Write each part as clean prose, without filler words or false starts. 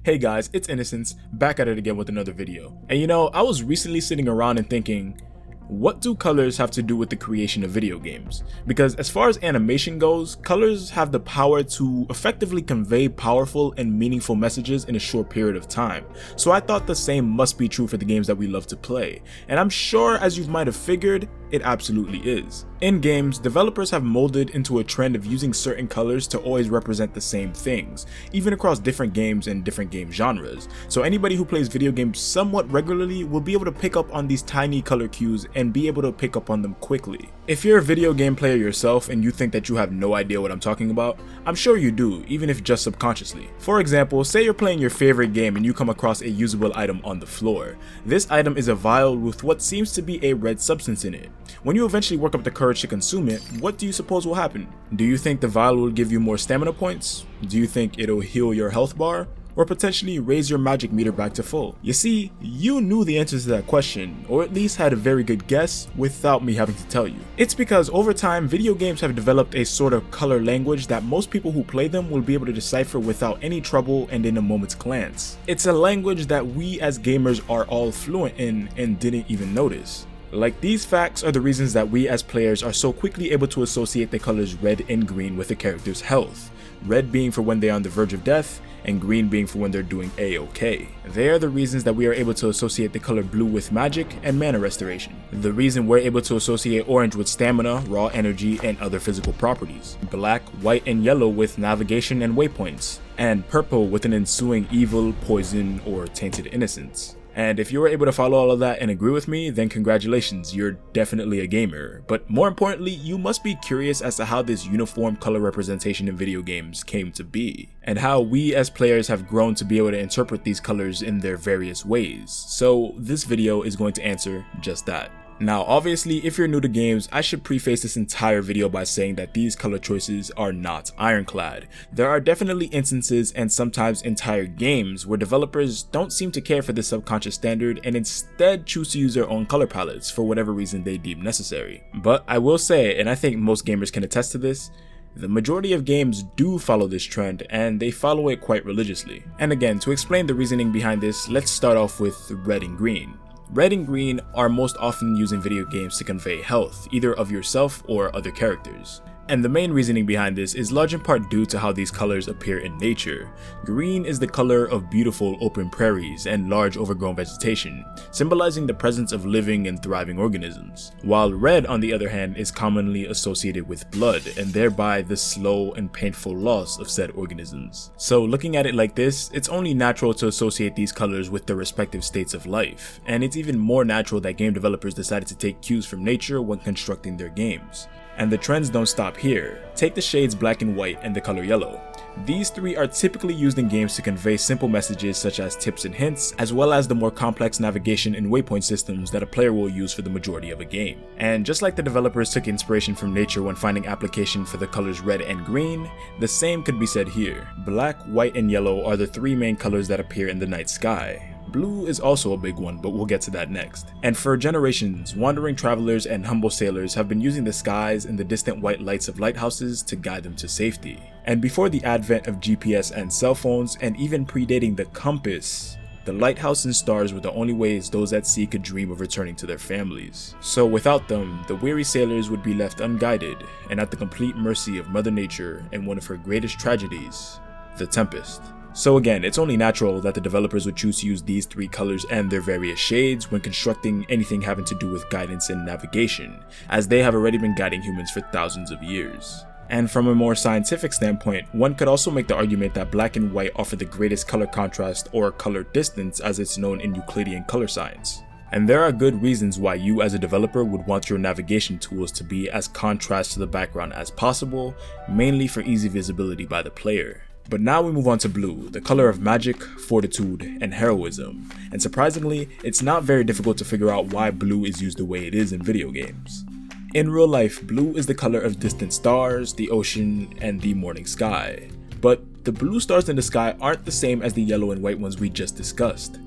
Hey guys, it's Innocence, back at it again with another video. And I was recently sitting around and thinking, what do colors have to do with the creation of video games? Because as far as animation goes, colors have the power to effectively convey powerful and meaningful messages in a short period of time. So I thought the same must be true for the games that we love to play. And I'm sure, as you might have figured, it absolutely is. In games, developers have molded into a trend of using certain colors to always represent the same things, even across different games and different game genres. So anybody who plays video games somewhat regularly will be able to pick up on these tiny color cues and be able to pick up on them quickly. If you're a video game player yourself and you think that you have no idea what I'm talking about, I'm sure you do, even if just subconsciously. For example, say you're playing your favorite game and you come across a usable item on the floor. This item is a vial with what seems to be a red substance in it. When you eventually work up the courage to consume it, what do you suppose will happen? Do you think the vial will give you more stamina points? Do you think it'll heal your health bar? Or potentially raise your magic meter back to full? You see, you knew the answer to that question, or at least had a very good guess without me having to tell you. It's because over time, video games have developed a sort of color language that most people who play them will be able to decipher without any trouble and in a moment's glance. It's a language that we as gamers are all fluent in and didn't even notice. Like, these facts are the reasons that we as players are so quickly able to associate the colors red and green with a character's health. Red being for when they are on the verge of death, and green being for when they're doing A-okay. They are the reasons that we are able to associate the color blue with magic and mana restoration. The reason we're able to associate orange with stamina, raw energy, and other physical properties. Black, white, and yellow with navigation and waypoints. And purple with an ensuing evil, poison, or tainted innocence. And if you were able to follow all of that and agree with me, then congratulations, you're definitely a gamer. But more importantly, you must be curious as to how this uniform color representation in video games came to be, and how we as players have grown to be able to interpret these colors in their various ways. So this video is going to answer just that. Now obviously, if you're new to games, I should preface this entire video by saying that these color choices are not ironclad. There are definitely instances and sometimes entire games where developers don't seem to care for this subconscious standard and instead choose to use their own color palettes for whatever reason they deem necessary. But I will say, and I think most gamers can attest to this, the majority of games do follow this trend and they follow it quite religiously. And again, to explain the reasoning behind this, let's start off with red and green. Red and green are most often used in video games to convey health, either of yourself or other characters. And the main reasoning behind this is large in part due to how these colors appear in nature. Green is the color of beautiful open prairies and large overgrown vegetation, symbolizing the presence of living and thriving organisms. While red, on the other hand, is commonly associated with blood and thereby the slow and painful loss of said organisms. So looking at it like this, it's only natural to associate these colors with their respective states of life, and it's even more natural that game developers decided to take cues from nature when constructing their games. And the trends don't stop here. Take the shades black and white and the color yellow. These three are typically used in games to convey simple messages such as tips and hints, as well as the more complex navigation and waypoint systems that a player will use for the majority of a game. And just like the developers took inspiration from nature when finding application for the colors red and green, the same could be said here. Black, white, and yellow are the three main colors that appear in the night sky. Blue is also a big one, but we'll get to that next. And for generations, wandering travelers and humble sailors have been using the skies and the distant white lights of lighthouses to guide them to safety. And before the advent of GPS and cell phones, and even predating the compass, the lighthouse and stars were the only ways those at sea could dream of returning to their families. So without them, the weary sailors would be left unguided and at the complete mercy of Mother Nature and one of her greatest tragedies, the tempest. So again, it's only natural that the developers would choose to use these three colors and their various shades when constructing anything having to do with guidance and navigation, as they have already been guiding humans for thousands of years. And from a more scientific standpoint, one could also make the argument that black and white offer the greatest color contrast, or color distance as it's known in Euclidean color science. And there are good reasons why you as a developer would want your navigation tools to be as contrast to the background as possible, mainly for easy visibility by the player. But now we move on to blue, the color of magic, fortitude, and heroism. And surprisingly, it's not very difficult to figure out why blue is used the way it is in video games. In real life, blue is the color of distant stars, the ocean, and the morning sky. But the blue stars in the sky aren't the same as the yellow and white ones we just discussed.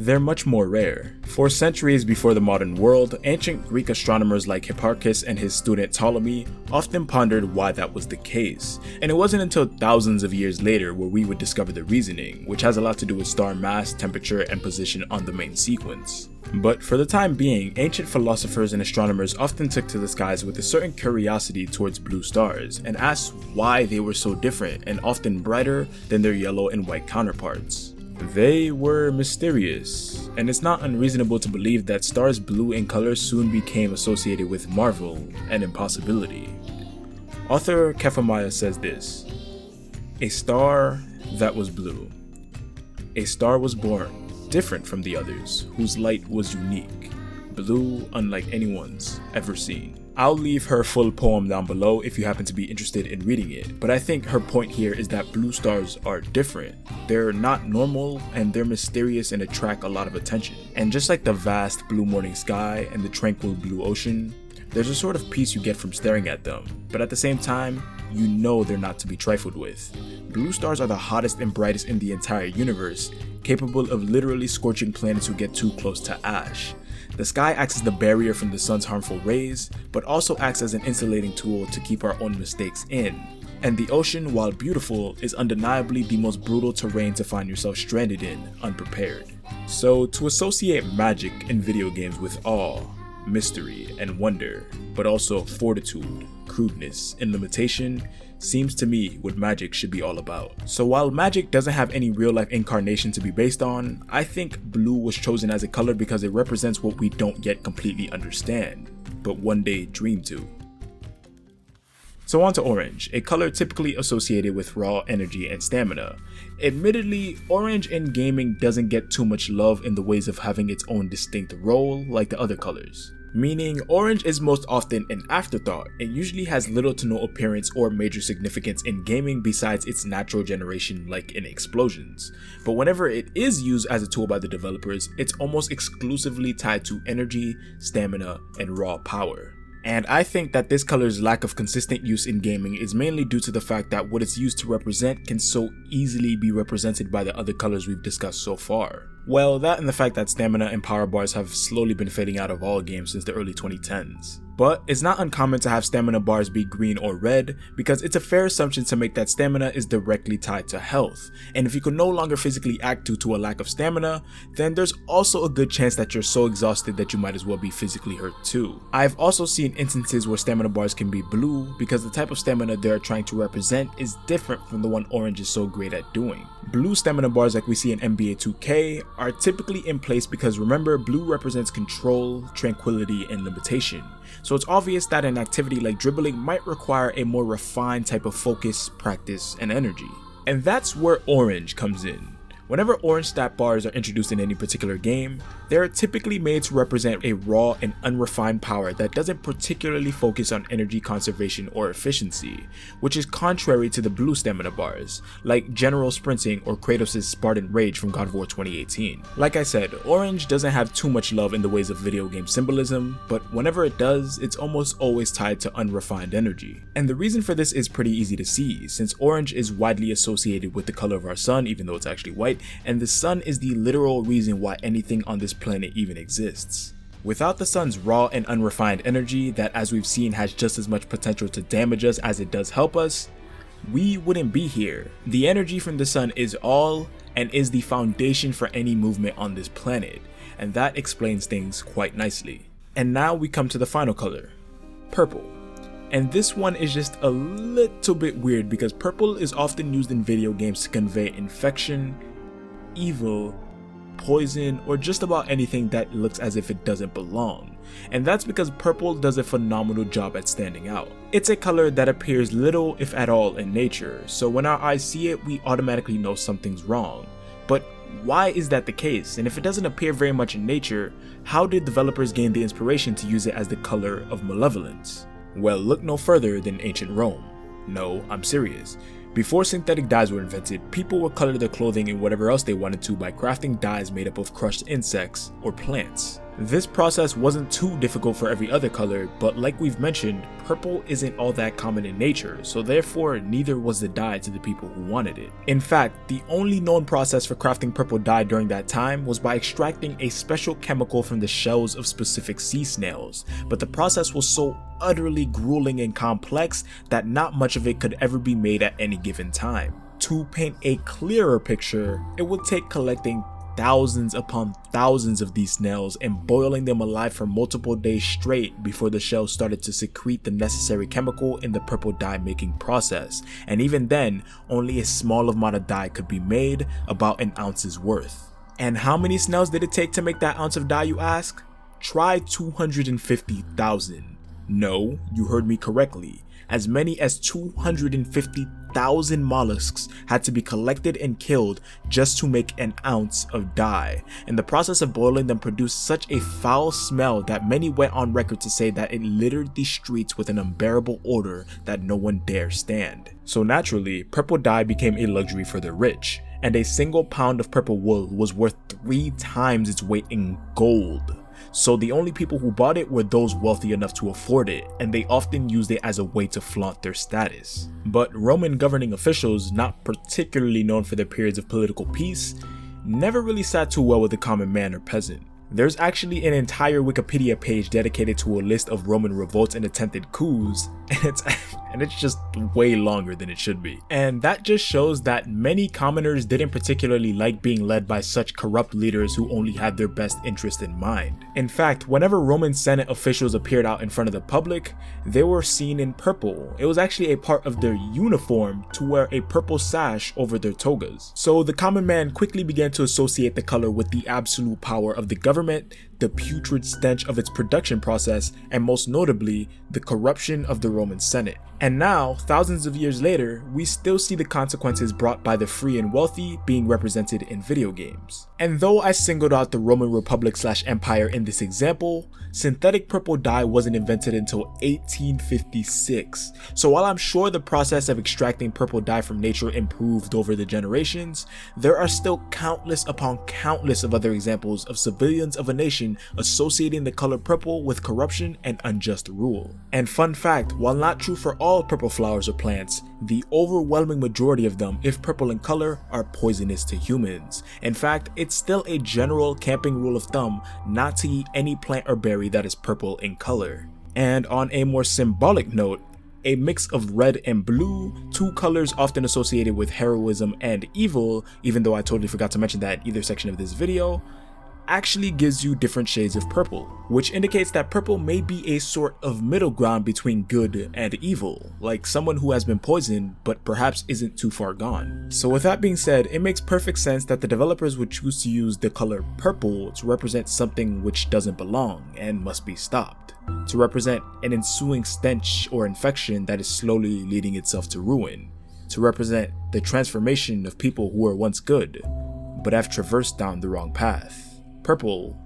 they're much more rare. For centuries before the modern world, ancient Greek astronomers like Hipparchus and his student Ptolemy often pondered why that was the case, and it wasn't until thousands of years later where we would discover the reasoning, which has a lot to do with star mass, temperature, and position on the main sequence. But for the time being, ancient philosophers and astronomers often took to the skies with a certain curiosity towards blue stars and asked why they were so different and often brighter than their yellow and white counterparts. They were mysterious, and it's not unreasonable to believe that stars blue in color soon became associated with marvel and impossibility. Author Amaya says this: "A star that was blue. A star was born, different from the others, whose light was unique, blue unlike anyone's ever seen." I'll leave her full poem down below if you happen to be interested in reading it, but I think her point here is that blue stars are different. They're not normal, and they're mysterious and attract a lot of attention. And just like the vast blue morning sky and the tranquil blue ocean, there's a sort of peace you get from staring at them, but at the same time, you know they're not to be trifled with. Blue stars are the hottest and brightest in the entire universe, capable of literally scorching planets who get too close to ash. The sky acts as the barrier from the sun's harmful rays, but also acts as an insulating tool to keep our own mistakes in. And the ocean, while beautiful, is undeniably the most brutal terrain to find yourself stranded in, unprepared. So to associate magic in video games with awe, mystery, and wonder, but also fortitude, crudeness, and limitation, seems to me what magic should be all about. So while magic doesn't have any real life incarnation to be based on, I think blue was chosen as a color because it represents what we don't yet completely understand, but one day dream to. So on to orange, a color typically associated with raw energy and stamina. Admittedly, orange in gaming doesn't get too much love in the ways of having its own distinct role like the other colors. Meaning, orange is most often an afterthought and usually has little to no appearance or major significance in gaming besides its natural generation like in explosions. But whenever it is used as a tool by the developers, it's almost exclusively tied to energy, stamina, and raw power. And I think that this color's lack of consistent use in gaming is mainly due to the fact that what it's used to represent can so easily be represented by the other colors we've discussed so far. Well, that and the fact that stamina and power bars have slowly been fading out of all games since the early 2010s. But it's not uncommon to have stamina bars be green or red, because it's a fair assumption to make that stamina is directly tied to health, and if you can no longer physically act due to a lack of stamina, then there's also a good chance that you're so exhausted that you might as well be physically hurt too. I've also seen instances where stamina bars can be blue because the type of stamina they're trying to represent is different from the one orange is so great at doing. Blue stamina bars like we see in NBA 2K are typically in place because remember, blue represents control, tranquility, and limitation. So it's obvious that an activity like dribbling might require a more refined type of focus, practice, and energy. And that's where orange comes in. Whenever orange stat bars are introduced in any particular game, they are typically made to represent a raw and unrefined power that doesn't particularly focus on energy conservation or efficiency, which is contrary to the blue stamina bars, like General Sprinting or Kratos' Spartan Rage from God of War 2018. Like I said, orange doesn't have too much love in the ways of video game symbolism, but whenever it does, it's almost always tied to unrefined energy. And the reason for this is pretty easy to see, since orange is widely associated with the color of our sun, even though it's actually white, and the sun is the literal reason why anything on this planet even exists. Without the sun's raw and unrefined energy that, as we've seen, has just as much potential to damage us as it does help us, we wouldn't be here. The energy from the sun is all and is the foundation for any movement on this planet, and that explains things quite nicely. And now we come to the final color, purple. And this one is just a little bit weird because purple is often used in video games to convey infection, evil, poison, or just about anything that looks as if it doesn't belong. And that's because purple does a phenomenal job at standing out. It's a color that appears little if at all in nature, so when our eyes see it, we automatically know something's wrong. But why is that the case? And if it doesn't appear very much in nature, how did developers gain the inspiration to use it as the color of malevolence? Well, look no further than ancient Rome. No, I'm serious. Before synthetic dyes were invented, people would color their clothing and whatever else they wanted to by crafting dyes made up of crushed insects or plants. This process wasn't too difficult for every other color, but like we've mentioned, purple isn't all that common in nature, so therefore neither was the dye to the people who wanted it. In fact, the only known process for crafting purple dye during that time was by extracting a special chemical from the shells of specific sea snails, but the process was so utterly grueling and complex that not much of it could ever be made at any given time. To paint a clearer picture, it would take collecting thousands upon thousands of these snails and boiling them alive for multiple days straight before the shells started to secrete the necessary chemical in the purple dye making process, and even then, only a small amount of dye could be made, about an ounce's worth. And how many snails did it take to make that ounce of dye, you ask? Try 250,000. No, you heard me correctly. As many as 250,000 mollusks had to be collected and killed just to make an ounce of dye, and the process of boiling them produced such a foul smell that many went on record to say that it littered the streets with an unbearable odor that no one dare stand. So naturally, purple dye became a luxury for the rich, and a single pound of purple wool was worth 3 times its weight in gold. So the only people who bought it were those wealthy enough to afford it, and they often used it as a way to flaunt their status. But Roman governing officials, not particularly known for their periods of political peace, never really sat too well with the common man or peasant. There's actually an entire Wikipedia page dedicated to a list of Roman revolts and attempted coups, and it's just way longer than it should be. And that just shows that many commoners didn't particularly like being led by such corrupt leaders who only had their best interest in mind. In fact, whenever Roman Senate officials appeared out in front of the public, they were seen in purple. It was actually a part of their uniform to wear a purple sash over their togas. So the common man quickly began to associate the color with the absolute power of the government, the putrid stench of its production process, and most notably, the corruption of the Roman Senate. And now, thousands of years later, we still see the consequences brought by the free and wealthy being represented in video games. And though I singled out the Roman Republic/Empire in this example, synthetic purple dye wasn't invented until 1856. So while I'm sure the process of extracting purple dye from nature improved over the generations, there are still countless upon countless of other examples of civilians of a nation associating the color purple with corruption and unjust rule. And fun fact, while not true for all purple flowers or plants, the overwhelming majority of them, if purple in color, are poisonous to humans. In fact, it's still a general camping rule of thumb not to eat any plant or berry that is purple in color. And on a more symbolic note, a mix of red and blue, 2 colors often associated with heroism and evil, even though I totally forgot to mention that in either section of this video, actually gives you different shades of purple, which indicates that purple may be a sort of middle ground between good and evil, like someone who has been poisoned but perhaps isn't too far gone. So with that being said, it makes perfect sense that the developers would choose to use the color purple to represent something which doesn't belong and must be stopped, to represent an ensuing stench or infection that is slowly leading itself to ruin, to represent the transformation of people who were once good but have traversed down the wrong path. Purple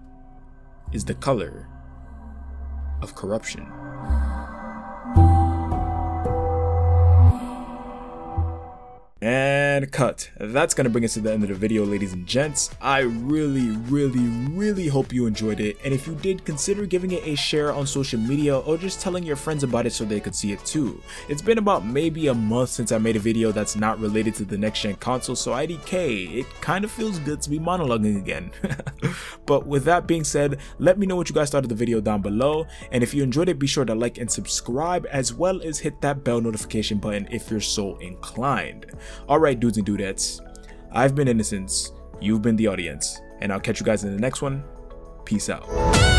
is the color of corruption. And cut. That's gonna bring us to the end of the video, ladies and gents. I really hope you enjoyed it, and if you did, consider giving it a share on social media or just telling your friends about it so they could see it too. It's been about maybe a month since I made a video that's not related to the next gen console, so IDK, it kind of feels good to be monologuing again. But with that being said, let me know what you guys thought of the video down below, and if you enjoyed it, be sure to like and subscribe, as well as hit that bell notification button if you're so inclined. Alright dudes and dudettes, I've been Innocence, you've been the audience, and I'll catch you guys in the next one. Peace out.